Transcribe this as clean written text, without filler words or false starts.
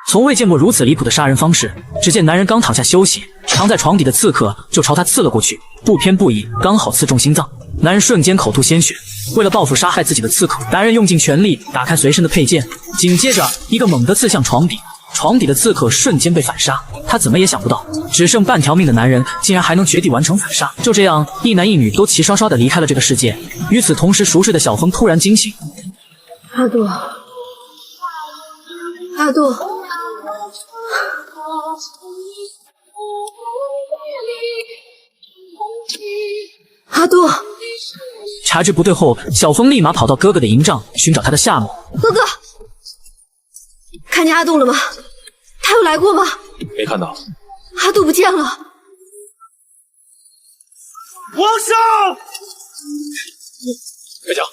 从未见过如此离谱的杀人方式。只见男人刚躺下休息，藏在床底的刺客就朝他刺了过去，不偏不倚，刚好刺中心脏。男人瞬间口吐鲜血。为了报复杀害自己的刺客，男人用尽全力打开随身的佩剑，紧接着一个猛地刺向床底。床底的刺客瞬间被反杀，他怎么也想不到，只剩半条命的男人竟然还能绝地完成反杀。就这样，一男一女都齐刷刷地离开了这个世界。与此同时，熟睡的小风突然惊醒。阿杜，阿杜，阿杜！察觉不对后，小风立马跑到哥哥的营帐寻找他的下落。哥哥，看见阿杜了吗？他有来过吗？没看到。阿杜不见了。皇上！快讲，